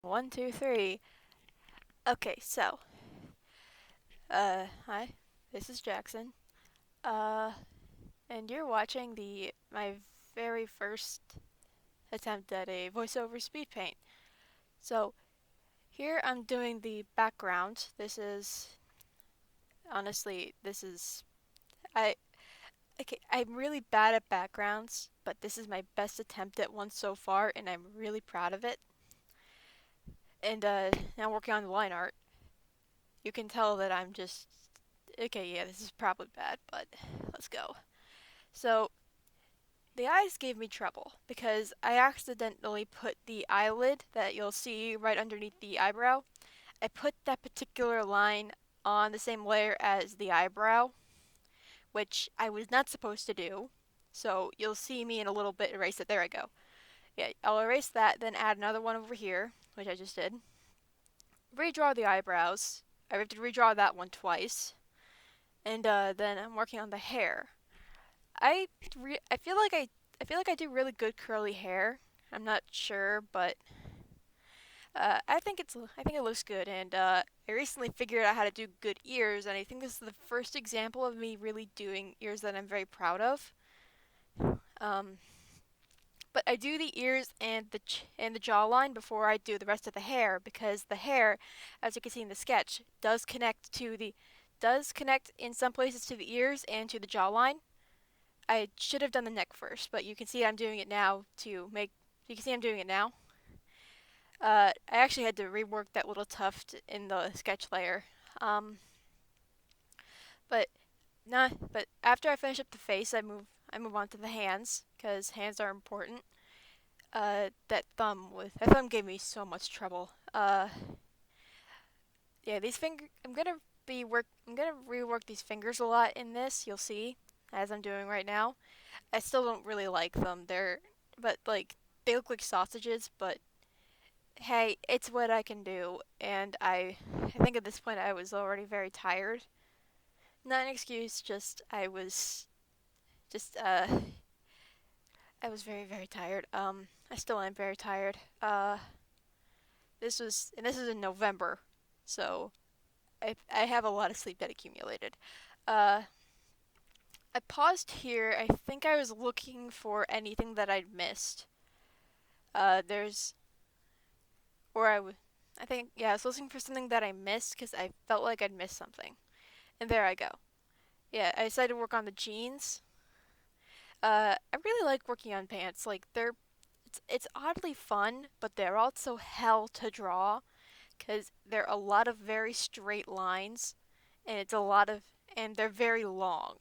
One, two, three. Okay, so, hi, this is Jackson. Uh, and you're watching my very first attempt at a voiceover speed paint. So, here I'm doing the background. I, okay, I'm really bad at backgrounds, but this is my best attempt at one so far, and I'm really proud of it. And, now working on the line art, you can tell that okay, yeah, this is probably bad, but let's go. So, the eyes gave me trouble because I accidentally put the eyelid that you'll see right underneath the eyebrow. I put that particular line on the same layer as the eyebrow, which I was not supposed to do. So you'll see me in a little bit erase it. There I go. Yeah, I'll erase that, then add another one over here, which I just did. Redraw the eyebrows. I have to redraw that one twice. And then I'm working on the hair. I I feel like I do really good curly hair. I'm not sure, but I think it looks good. And I recently figured out how to do good ears, and I think this is the first example of me really doing ears that I'm very proud of. Um, but I do the ears and the jawline before I do the rest of the hair because the hair, as you can see in the sketch, does connect in some places to the ears and to the jawline. I should have done the neck first, but you can see I'm doing it now to make. You can see I'm doing it now. I actually had to rework that little tuft in the sketch layer. Um, but nah, but after I finish up the face, I move on to the hands because hands are important. That thumb gave me so much trouble. Yeah, these finger I'm gonna rework these fingers a lot in this. You'll see as I'm doing right now. I still don't really like them. But like they look like sausages, but hey, it's what I can do. And I think at this point I was already very tired. Not an excuse, just I was very very tired. I still am very tired. This is in November, so I have a lot of sleep that accumulated. Uh, I paused here. I think I was looking for anything that I'd missed. There's or I would. I think yeah, I was looking for something that I missed because I felt like I'd missed something. And there I go. Yeah, I decided to work on the jeans. I really like working on pants. It's oddly fun, but they're also hell to draw because they're a lot of very straight lines, and and they're very long.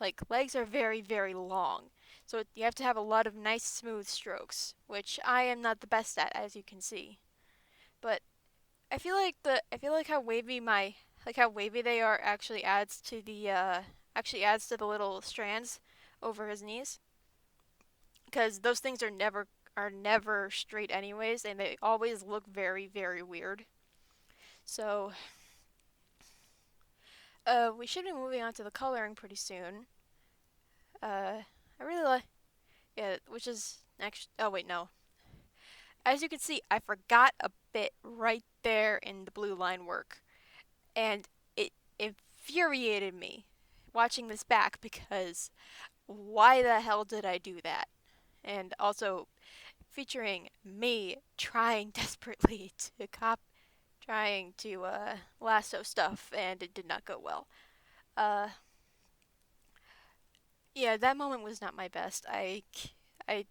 Like legs are very very long, so you have to have a lot of nice smooth strokes, which I am not the best at, as you can see. But I feel like how wavy they are actually adds to the little strands over his knees because those things are never straight anyways, and they always look very very weird. So we should be moving on to the coloring pretty soon. I really like yeah, which is actually oh wait no. As you can see, I forgot a bit right there in the blue line work, and it infuriated me watching this back because why the hell did I do that? And also featuring me trying desperately trying to lasso stuff, and it did not go well. Uh, yeah, that moment was not my best. I, I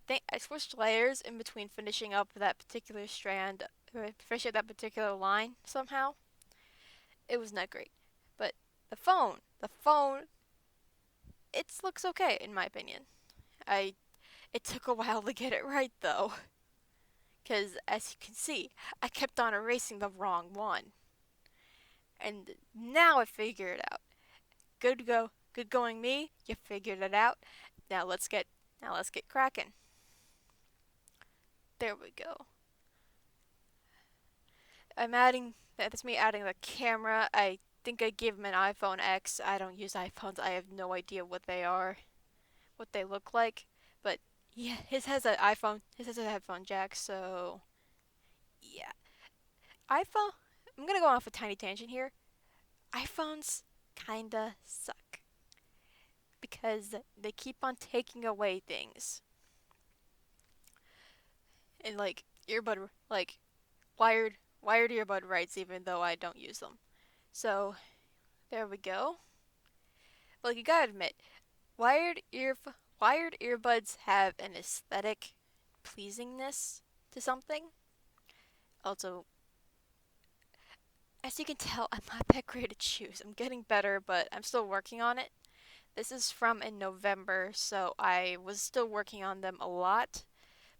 think I switched layers in between finishing up that particular finishing up that particular line somehow. It was not great, but the phone, it looks okay in my opinion. I It took a while to get it right though, because as you can see, I kept on erasing the wrong one. And now I figured it out. Good going me. You figured it out. Now let's get cracking. There we go. That's me adding the camera. I think I gave him an iPhone X. I don't use iPhones. I have no idea what they are, what they look like. But yeah, his has a headphone jack, so iPhone. I'm gonna go off a tiny tangent here. iPhones kinda suck because they keep on taking away things and like earbud, like wired earbud rights, even though I don't use them. So there we go. Like you gotta admit, wired ear wired earbuds have an aesthetic pleasingness to something. Also, as you can tell, I'm not that great at shoes. I'm getting better, but I'm still working on it. This is from in November, so I was still working on them a lot.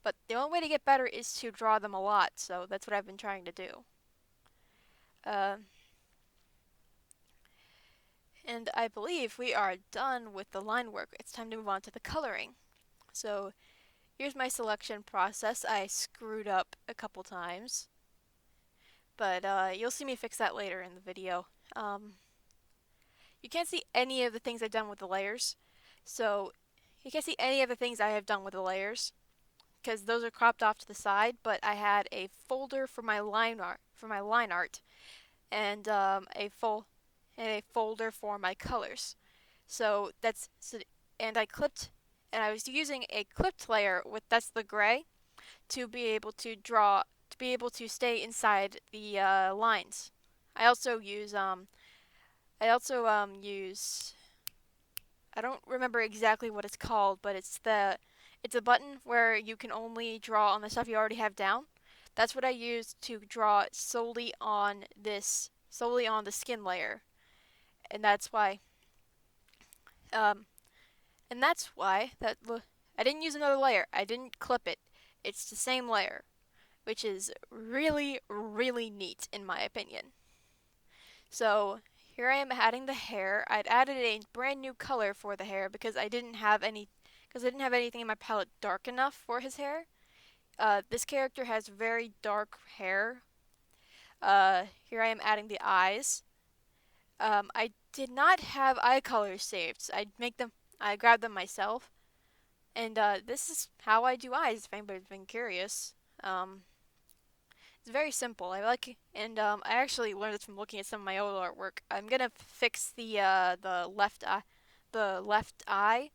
But the only way to get better is to draw them a lot, so that's what I've been trying to do. Uh, and I believe we are done with the line work. It's time to move on to the coloring. So here's my selection process. I screwed up a couple times, but you'll see me fix that later in the video. You can't see any of the things I've done with the layers, so you can't see any of the things I have done with the layers because those are cropped off to the side. But I had a folder for my line art, and a folder for my colors. So and I was using a clipped layer with that's the gray to be able to draw to be able to stay inside the lines. I also use use I don't remember exactly what it's called, but it's a button where you can only draw on the stuff you already have down. That's what I use to draw solely on the skin layer, and that's why um and that's why that I didn't use another layer. I didn't clip it. It's the same layer, which is really really neat in my opinion. So here I am adding the hair. I'd added a brand new color for the hair because I didn't have anything in my palette dark enough for his hair. This character has very dark hair. Here I am adding the eyes. I did not have eye colors saved. So I grabbed them myself. And this is how I do eyes, if anybody's been curious. Um, it's very simple. I actually learned this from looking at some of my old artwork. I'm gonna fix the left eye, the left eye.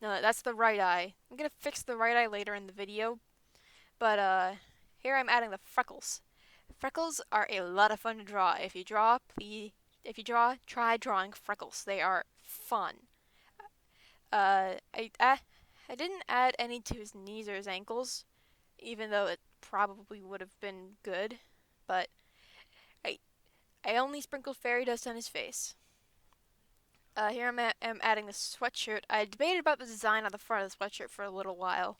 No, that's the right eye. I'm gonna fix the right eye later in the video. But here I'm adding the freckles. Freckles are a lot of fun to draw. Try drawing freckles. They are fun. Uh, I, I, I didn't add any to his knees or his ankles, even though it probably would have been good. But I, I only sprinkled fairy dust on his face. Here I'm adding the sweatshirt. I debated about the design on the front of the sweatshirt for a little while.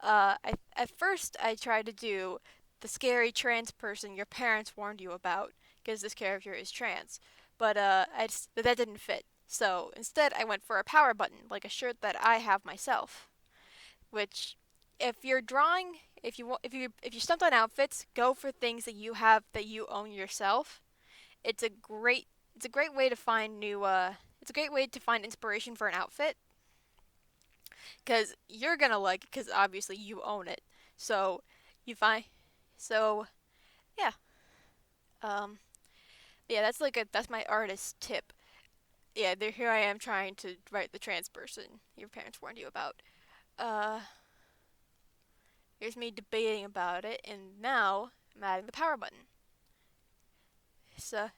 At first, I tried to do the scary trans person your parents warned you about, because this character is trans. But that didn't fit. So instead, I went for a power button, like a shirt that I have myself. Which, if you're drawing, if you stumped on outfits, go for things that you have that you own yourself. It's a great way to find it's a great way to find inspiration for an outfit because you're gonna like it because obviously you own it. So you find so yeah um yeah that's my artist tip. Yeah, there here I am trying to write the trans person your parents warned you about. Uh, Here's me debating about it, and now I'm adding the power button. So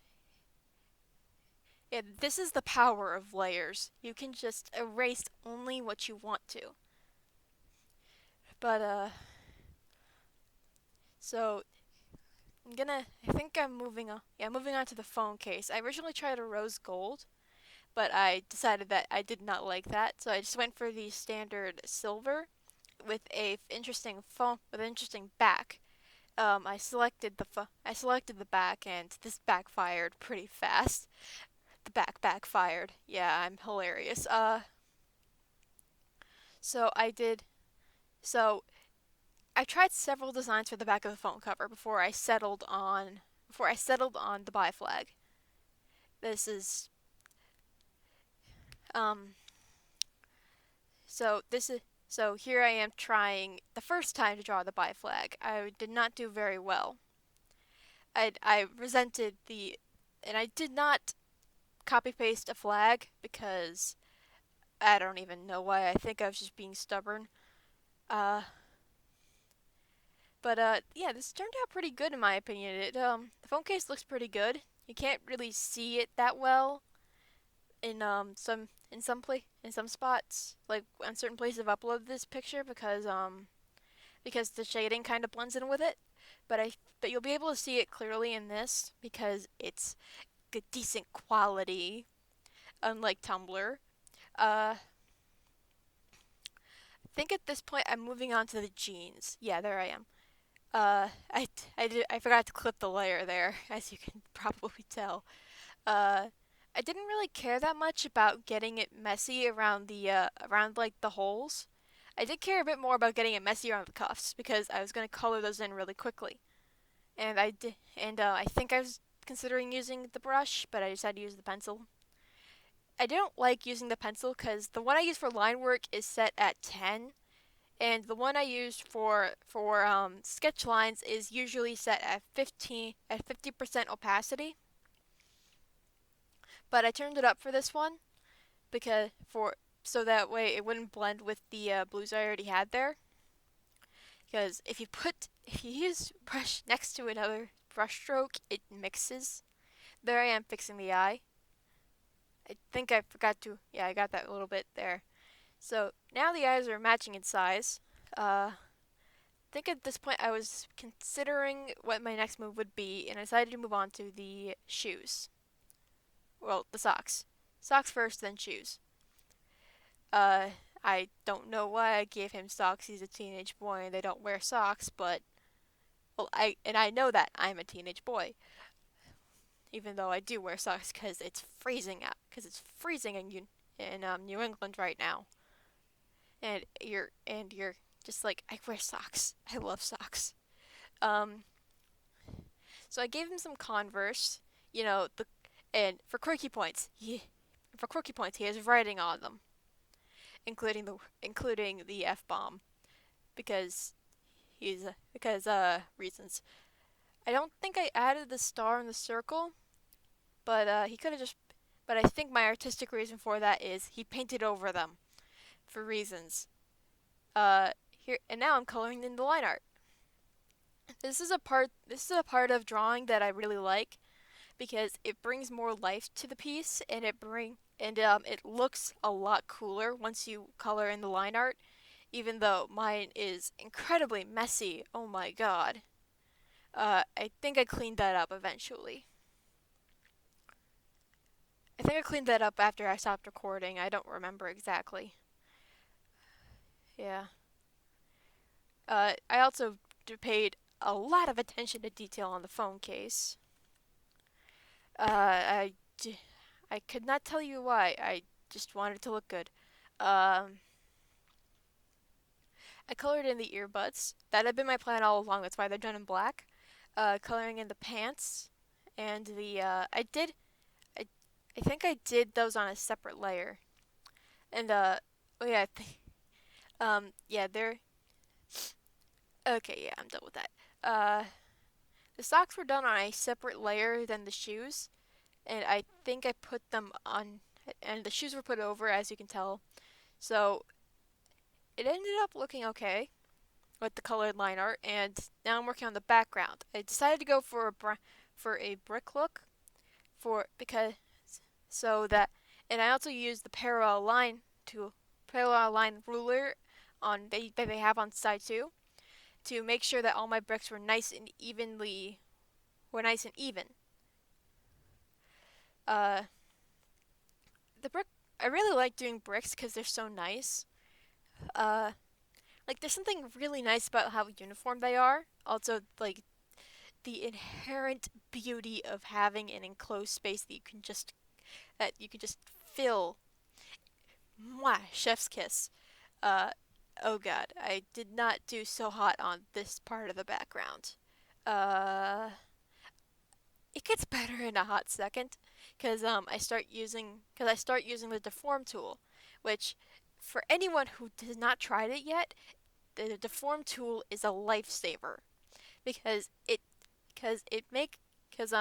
yeah, this is the power of layers. You can just erase only what you want to. But so I think I'm moving on. Yeah, moving on to the phone case. I originally tried a rose gold, but I decided that I did not like that, so I just went for the standard silver with an interesting back. I selected the back, and this backfired pretty fast. The back backfired. Yeah, I'm hilarious. So I did. So I tried several designs for the back of the phone cover before I settled on the buy flag. This is um so this is so here I am trying the first time to draw the buy flag. I did not do very well. I resented and I did not copy paste a flag because I don't even know why. I think I was just being stubborn. Uh, but yeah, this turned out pretty good in my opinion. The phone case looks pretty good. You can't really see it that well in some spots, like on certain places I've uploaded this picture because the shading kind of blends in with it. But you'll be able to see it clearly in this because it's good, decent quality, unlike Tumblr. I think at this point I'm moving on to the jeans. Yeah, there I am. I forgot to clip the layer there, as you can probably tell. Uh, I didn't really care that much about getting it messy around around like the holes. I did care a bit more about getting it messy around the cuffs because I was gonna color those in really quickly. I think I was considering using the brush, but I decided to use the pencil. I don't like using the pencil because the one I use for line work is set at 10, and the one I use for sketch lines is usually set at 50% opacity. But I turned it up for this one because for so that way it wouldn't blend with the blues I already had there. Because if you use brush next to another brush stroke, it mixes. There I am fixing the eye. I think I forgot to. Yeah, I got that a little bit there. So now the eyes are matching in size. I think at this point I was considering what my next move would be, and I decided to move on to the shoes. Well, the socks. Socks first, then shoes. Uh, I don't know why I gave him socks. He's a teenage boy and they don't wear socks, but I know that I'm a teenage boy, even though I do wear socks because it's freezing out. Because it's freezing in New England right now, and you're just like I wear socks. I love socks. Um, so I gave him some Converse. You know the and for quirky points he has writing on them, including the F bomb because reasons. I don't think I added the star in the circle, but he could have just. But I think my artistic reason for that is he painted over them for reasons. Here and now I'm coloring in the line art. This is a part of drawing that I really like because it brings more life to the piece and it looks a lot cooler once you color in the line art. Even though mine is incredibly messy. Oh my god. I think I cleaned that up eventually. I think I cleaned that up after I stopped recording. I don't remember exactly. Yeah. I also paid a lot of attention to detail on the phone case. I, I could not tell you why. I just wanted it to look good. Um, I colored in the earbuds. That had been my plan all along. That's why they're done in black. Coloring in the pants, and I, I think I did those on a separate layer. And oh yeah, yeah, they're okay. Yeah, I'm done with that. The socks were done on a separate layer than the shoes, and I think I put them on, and the shoes were put over, as you can tell. So it ended up looking okay with the colored line art, and now I'm working on the background. I decided to go for a brick look for because so that, and I also used the parallel line ruler that they have on side two to make sure that all my bricks were nice and even. Uh, the brick I really like doing bricks because they're so nice. Uh, like there's something really nice about how uniform they are. Also, like the inherent beauty of having an enclosed space that you can just fill. Mwah, chef's kiss. Uh, oh god, I did not do so hot on this part of the background. Uh, it gets better in a hot second because I start using the deform tool, which for anyone who has not tried it yet, the deform tool is a lifesaver because it because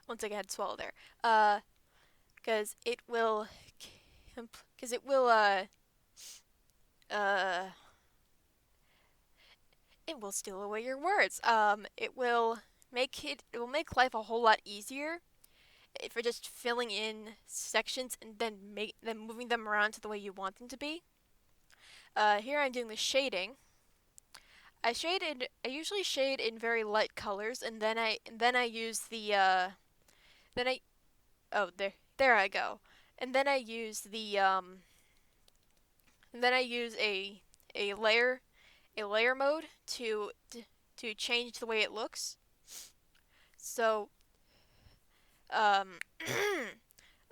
one second I had to swallow there. Uh, because because it will uh it will steal away your words. It will make life a whole lot easier for just filling in sections and then moving them around to the way you want them to be. Here I'm doing the shading. I usually shade in very light colors, and then I use the then I oh there I go, and then I use the and then I use a layer mode to change the way it looks. So um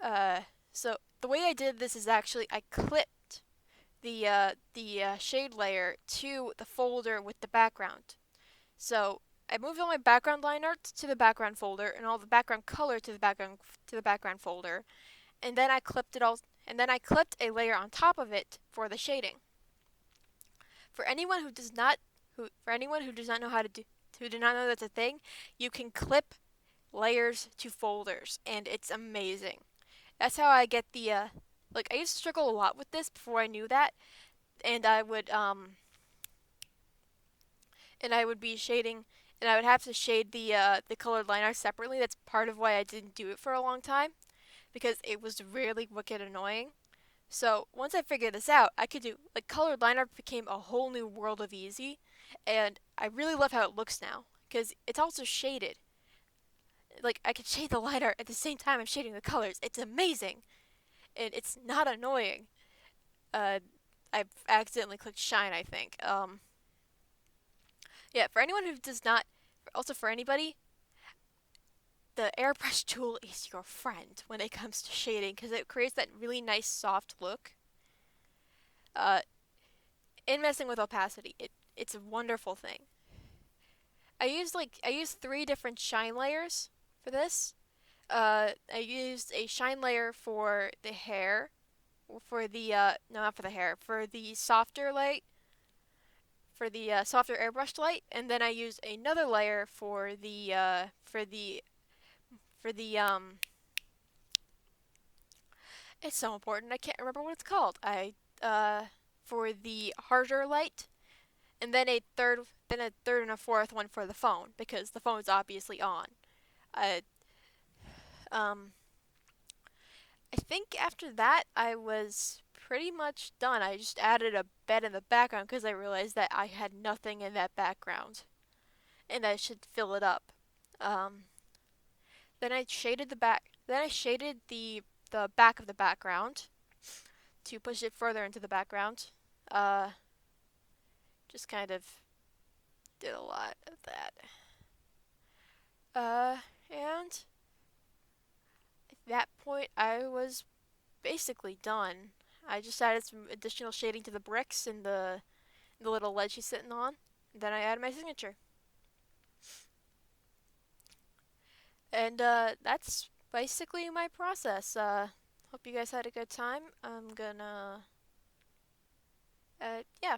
uh so the way I did this is actually I clipped the shade layer to the folder with the background. So I moved all my background line art to the background folder and all the background color to the background folder, and then I clipped it all and then I clipped a layer on top of it for the shading. For anyone who does not for anyone who does not know how to do who do not know that's a thing, you can clip layers to folders and it's amazing. That's how I get the like I used to struggle a lot with this before I knew that, and I would be shading and I would have to shade the colored line art separately. That's part of why I didn't do it for a long time because it was really wicked annoying. So once I figured this out, I could do like colored line art became a whole new world of easy, and I really love how it looks now because it's also shaded. Like I can shade the line art at the same time I'm shading the colors. It's amazing, and it's not annoying. Uh, I've accidentally clicked shine, I think. Yeah, for anyone who does not, also for anybody, the airbrush tool is your friend when it comes to shading because it creates that really nice soft look. Uh, in messing with opacity, it's a wonderful thing. I used three different shine layers for this. I used a shine layer for the hair, for the no, not for the hair, for the softer light, for the softer airbrushed light, and then I used another layer for the it's so important I can't remember what it's called. I for the harder light, and then a third and a fourth one for the phone because the phone's obviously on. I um I think after that I was pretty much done. I just added a bed in the background because I realized that I had nothing in that background and I should fill it up. Um, then I shaded the back. Then I shaded the back of the background to push it further into the background. Uh, just kind of did a lot of that. And at that point, I was basically done. I just added some additional shading to the bricks and the little ledge she's sitting on. Then I added my signature. And that's basically my process. Hope you guys had a good time. I'm gonna, yeah,